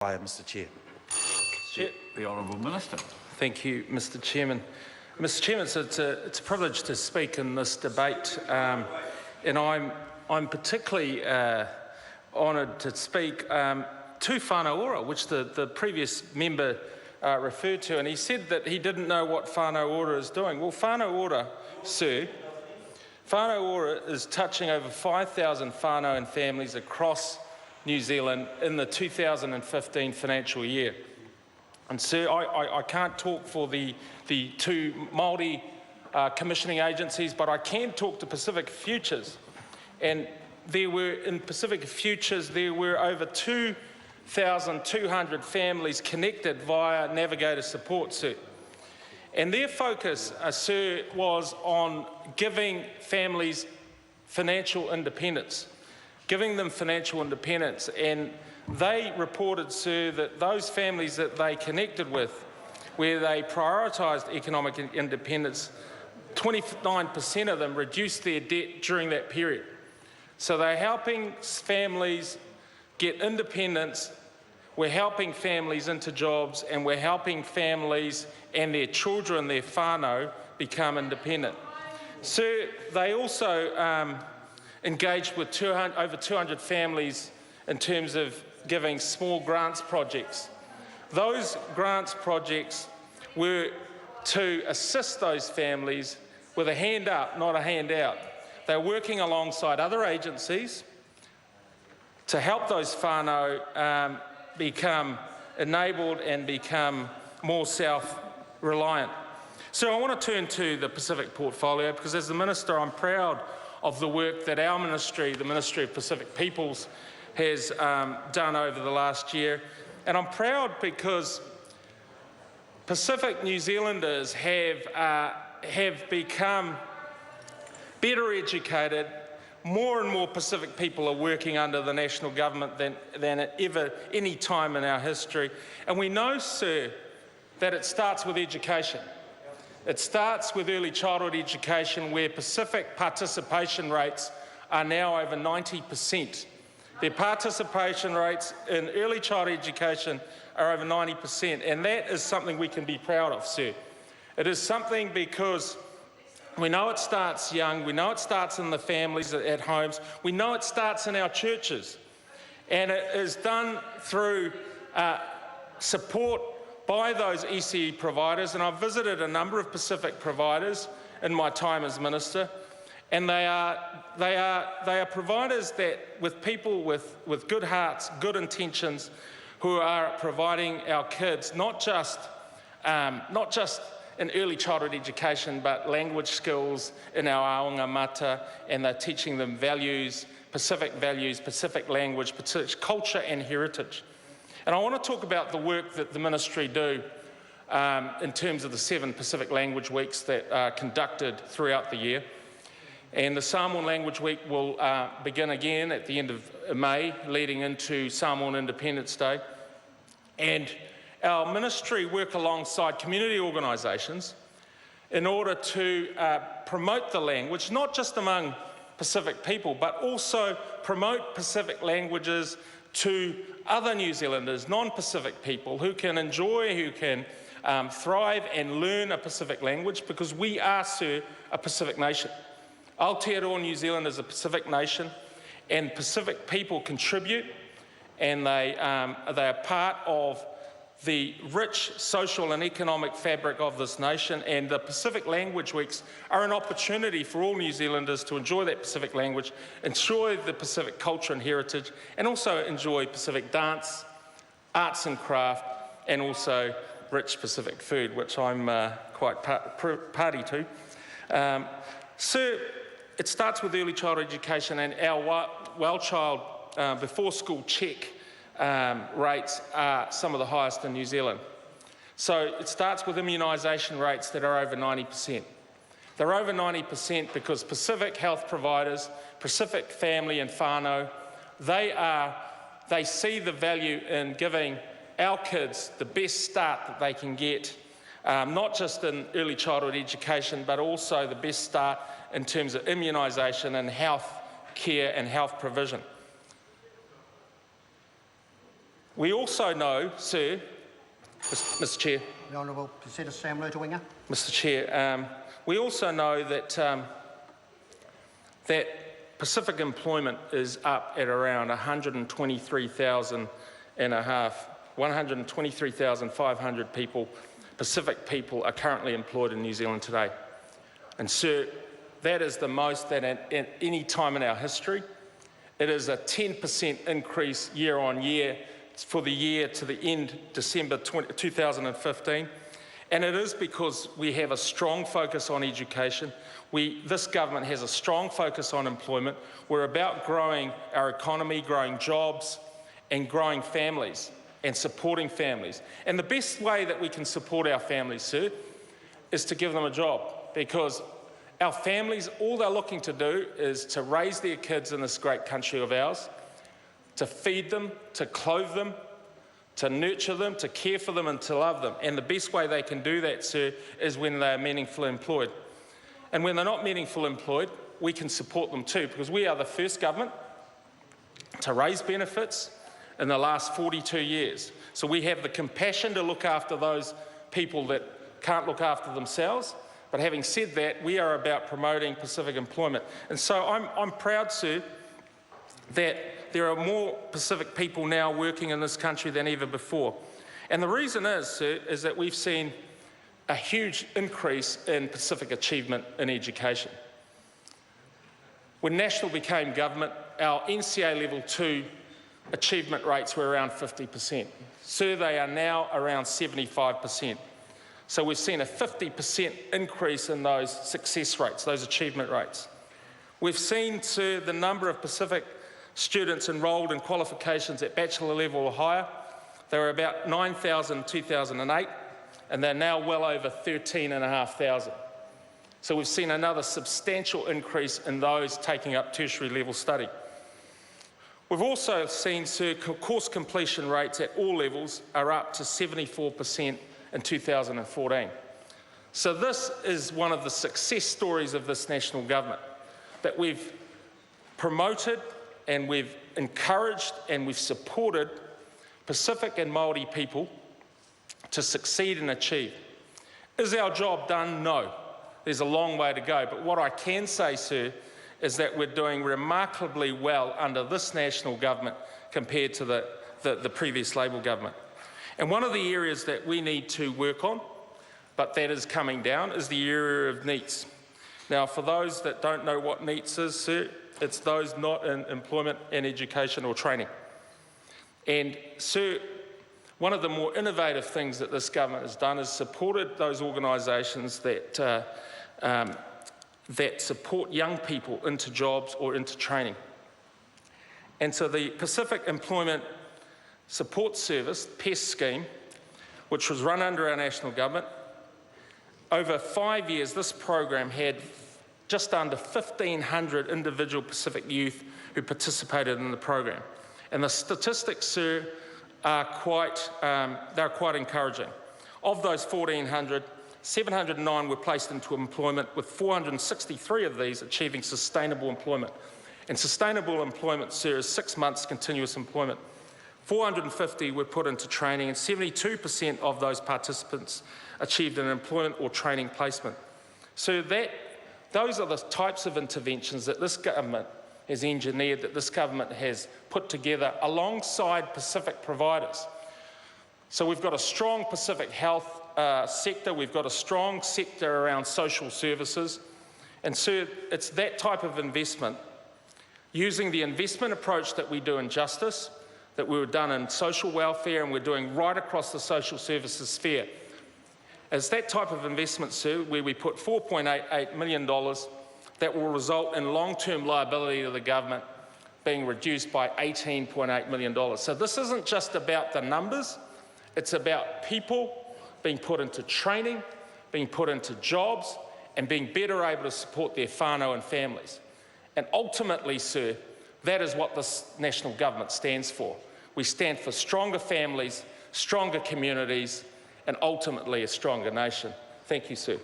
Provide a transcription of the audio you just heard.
Mr. Chair. The Honourable Minister. Thank you, Mr. Chairman. Mr. Chairman, it's a privilege to speak in this debate, and I'm particularly honoured to speak to whānau ora, which the previous member referred to, and he said that he didn't know what whānau ora is doing. Well, whānau ora, sir, whānau ora is touching over 5,000 whānau and families across New Zealand in the 2015 financial year. And sir, I can't talk for the two Māori commissioning agencies, but I can talk to Pacific Futures. And in Pacific Futures, there were over 2,200 families connected via Navigator support, sir. And their focus, sir, was on giving families financial independence, giving them financial independence. And they reported, sir, that those families that they connected with, where they prioritised economic independence, 29% of them reduced their debt during that period. So they're helping families get independence, we're helping families into jobs, and we're helping families and their children, their whānau, become independent. Sir, they also engaged with over 200 families in terms of giving small grants projects. Those grants projects were to assist those families with a hand up, not a handout. They're working alongside other agencies to help those whānau become enabled and become more self-reliant. So I want to turn to the Pacific portfolio, because as the Minister, I'm proud of the work that our ministry, the Ministry of Pacific Peoples, has done over the last year. And I'm proud because Pacific New Zealanders have become better educated. More and more Pacific people are working under the national government than at ever any time in our history. And we know, sir, that it starts with education. It starts with early childhood education, where Pacific participation rates are now over 90%. Their participation rates in early childhood education are over 90%, and that is something we can be proud of, sir. It is something because we know it starts young, we know it starts in the families at homes, we know it starts in our churches, and it is done through support by those ECE providers. And I've visited a number of Pacific providers in my time as Minister, and they are providers that, with people with good hearts, good intentions, who are providing our kids not just in early childhood education, but language skills in our aonga mata, and they're teaching them values, Pacific language, Pacific culture and heritage. And I want to talk about the work that the Ministry do in terms of the 7 Pacific Language Weeks that are conducted throughout the year. And the Samoan Language Week will begin again at the end of May, leading into Samoan Independence Day. And our ministry work alongside community organisations in order to promote the language, not just among Pacific people, but also promote Pacific languages to other New Zealanders, non-Pacific people, who can enjoy, who can thrive and learn a Pacific language, because we are, sir, a Pacific nation. Aotearoa New Zealand is a Pacific nation, and Pacific people contribute, and they are part of the rich social and economic fabric of this nation. And the Pacific Language Weeks are an opportunity for all New Zealanders to enjoy that Pacific language, enjoy the Pacific culture and heritage, and also enjoy Pacific dance, arts and craft, and also rich Pacific food, which I'm quite party to. Sir, it starts with early childhood education, and our well-child before school check rates are some of the highest in New Zealand. So it starts with immunisation rates that are over 90%. They're over 90% because Pacific health providers, Pacific family and whānau, they see the value in giving our kids the best start that they can get, not just in early childhood education, but also the best start in terms of immunisation and health care and health provision. We also know, sir, Mr Chair. The Honourable Consider Sam Lotu-Iiga. Mr Chair, we also know that that Pacific employment is up at around 123,500 people, Pacific people, are currently employed in New Zealand today. And sir, that is the most that at any time in our history. It is a 10% increase year on year for the year to the end December 2015. And it is because we have a strong focus on education. This government has a strong focus on employment. We're about growing our economy, growing jobs, and growing families and supporting families. And the best way that we can support our families, sir, is to give them a job, because our families, all they're looking to do is to raise their kids in this great country of ours, to feed them, to clothe them, to nurture them, to care for them and to love them. And the best way they can do that, sir, is when they are meaningfully employed. And when they're not meaningfully employed, we can support them too, because we are the first government to raise benefits in the last 42 years. So we have the compassion to look after those people that can't look after themselves. But having said that, we are about promoting Pacific employment. And so I'm proud, sir, that there are more Pacific people now working in this country than ever before. And the reason is, sir, is that we've seen a huge increase in Pacific achievement in education. When National became government, our NCA Level 2 achievement rates were around 50%. Sir, they are now around 75%. So we've seen a 50% increase in those success rates, those achievement rates. We've seen, sir, the number of Pacific students enrolled in qualifications at bachelor level or higher. They were about 9,000 in 2008, and they're now well over 13,500. So we've seen another substantial increase in those taking up tertiary level study. We've also seen, sir, course completion rates at all levels are up to 74% in 2014. So this is one of the success stories of this national government, that we've promoted and we've encouraged and we've supported Pacific and Māori people to succeed and achieve. Is our job done? No. There's a long way to go. But what I can say, sir, is that we're doing remarkably well under this national government compared to the previous Labor government. And one of the areas that we need to work on, but that is coming down, is the area of NEETs. Now, for those that don't know what NEETs is, sir, it's those not in employment and education or training. And, sir, one of the more innovative things that this government has done is supported those organisations that support young people into jobs or into training. And so the Pacific Employment Support Service, PES scheme, which was run under our national government, over 5 years, this program had just under 1,500 individual Pacific youth who participated in the program. And the statistics, sir, are quite encouraging. Of those 1,400, 709 were placed into employment, with 463 of these achieving sustainable employment. And sustainable employment, sir, is 6 months continuous employment. 450 were put into training, and 72% of those participants achieved an employment or training placement. So those are the types of interventions that this government has engineered, that this government has put together alongside Pacific providers. So we've got a strong Pacific health sector, we've got a strong sector around social services, and sir, it's that type of investment, using the investment approach that we do in justice, that we were done in social welfare, and we're doing right across the social services sphere. It's that type of investment, sir, where we put $4.88 million that will result in long-term liability to the government being reduced by $18.8 million. So this isn't just about the numbers, it's about people being put into training, being put into jobs, and being better able to support their whānau and families. And ultimately, sir, that is what this national government stands for. We stand for stronger families, stronger communities, and ultimately a stronger nation. Thank you, sir.